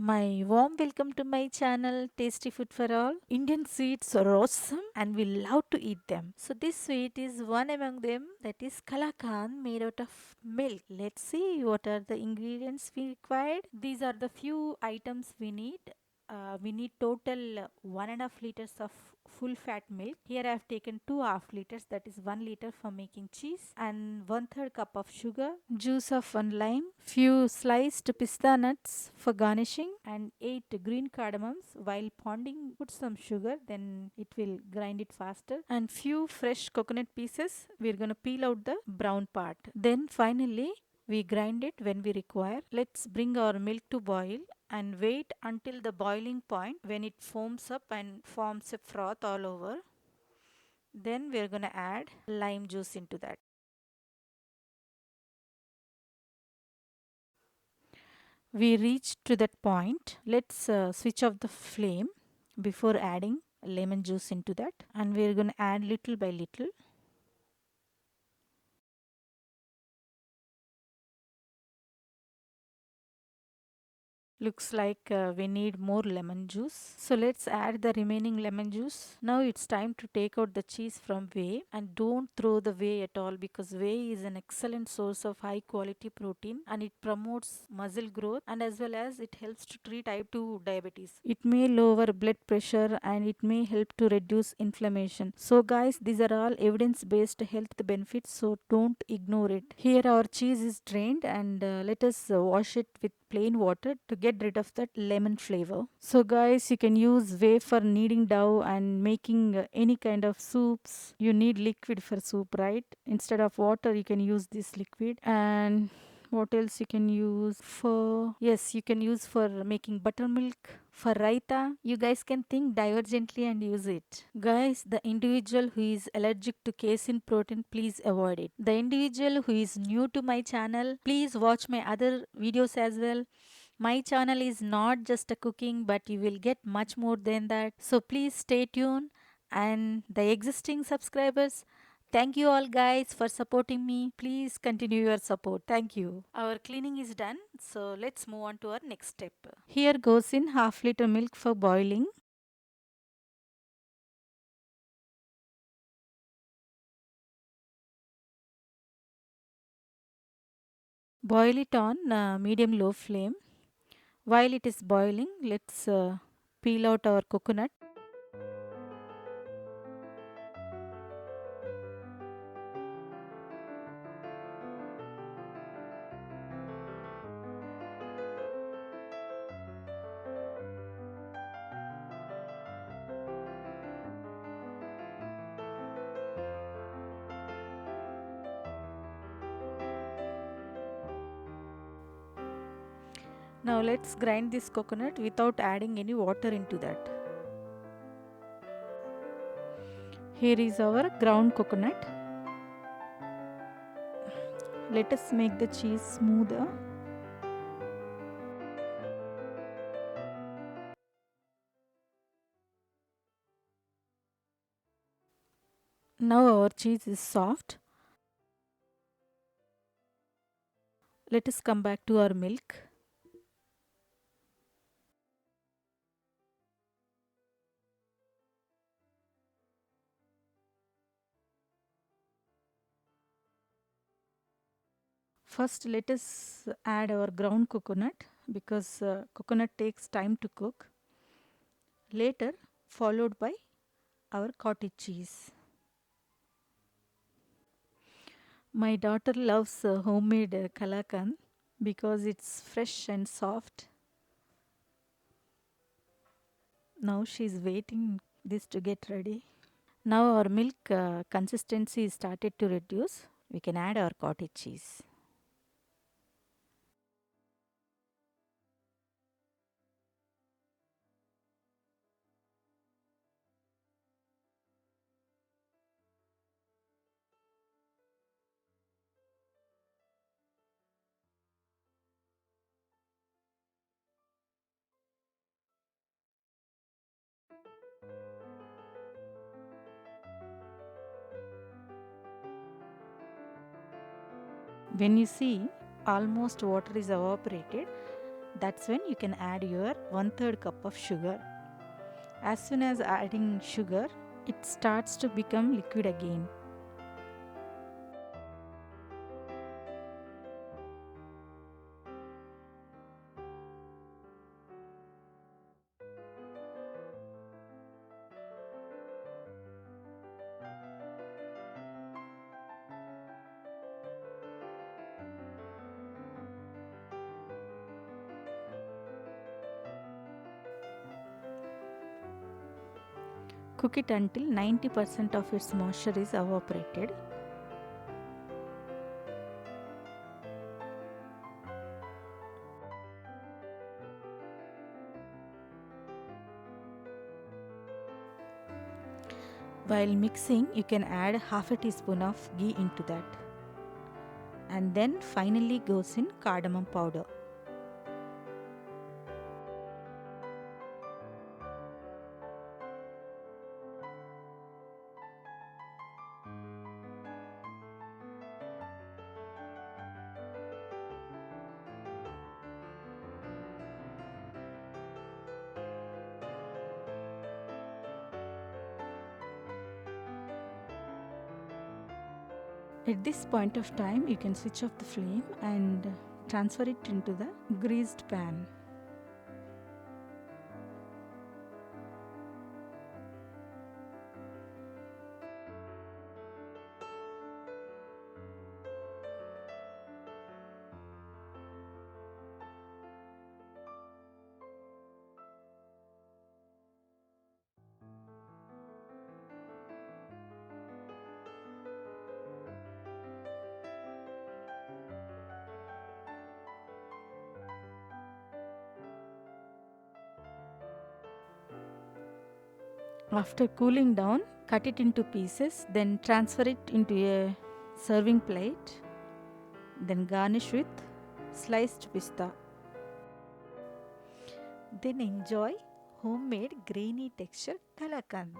My warm welcome to my channel Tasty Food for All. Indian sweets are awesome and we love to eat them. So this sweet is one among them, that is Kalakand, made out of milk. Let's see what are the ingredients we required. These are the few items we need. We need total 1.5 liters of full fat milk. Here I have taken 2.5 liters, that is 1 liter for making cheese, and 1/3 cup of sugar, juice of one lime, few sliced pista nuts for garnishing, and 8 green cardamoms. While pounding, put some sugar, then it will grind it faster, and few fresh coconut pieces. We're gonna peel out the brown part. Then finally, we grind it when we require. Let's bring our milk to boil and wait until the boiling point when it foams up and forms a froth all over. Then we're going to add lime juice into that. We reached to that point. Let's switch off the flame before adding lemon juice into that, and we're going to add little by little. Looks like we need more lemon juice. So let's add the remaining lemon juice. Now it's time to take out the cheese from whey, and don't throw the whey at all, because whey is an excellent source of high quality protein and it promotes muscle growth, and as well as it helps to treat type 2 diabetes. It may lower blood pressure and it may help to reduce inflammation. So guys, these are all evidence based health benefits, so don't ignore it. Here our cheese is drained, and let us wash it with plain water to get rid of that lemon flavor. So guys, you can use whey for kneading dough and making any kind of soups. You need liquid for soup, right? Instead of water you can use this liquid. And what else you can use for? Yes, you can use for making buttermilk, for raita. You guys can think divergently and use it. Guys, the individual who is allergic to casein protein, please avoid it. The individual who is new to my channel, please watch my other videos as well. My channel is not just a cooking, but you will get much more than that. So please stay tuned. And the existing subscribers, thank you all guys for supporting me. Please continue your support. Thank you. Our cleaning is done. So let's move on to our next step. Here goes in half-liter milk for boiling. Boil it on medium-low flame. While it is boiling, let's peel out our coconut. Now let's grind this coconut without adding any water into that. Here is our ground coconut. Let us make the cheese smoother. Now our cheese is soft. Let us come back to our milk. First, let us add our ground coconut, because coconut takes time to cook. Later, followed by our cottage cheese. My daughter loves homemade kalakand because it's fresh and soft. Now she's waiting this to get ready. Now our milk consistency is started to reduce. We can add our cottage cheese. When you see almost water is evaporated, That's when you can add your 1/3 cup of sugar. As soon as adding sugar, it starts to become liquid again. Cook it until 90% of its moisture is evaporated. While mixing, you can add half a teaspoon of ghee into that. And then finally goes in cardamom powder. At this point of time, you can switch off the flame and transfer it into the greased pan. After cooling down, cut it into pieces, then transfer it into a serving plate, then garnish with sliced pista. Then enjoy homemade grainy texture kalakand.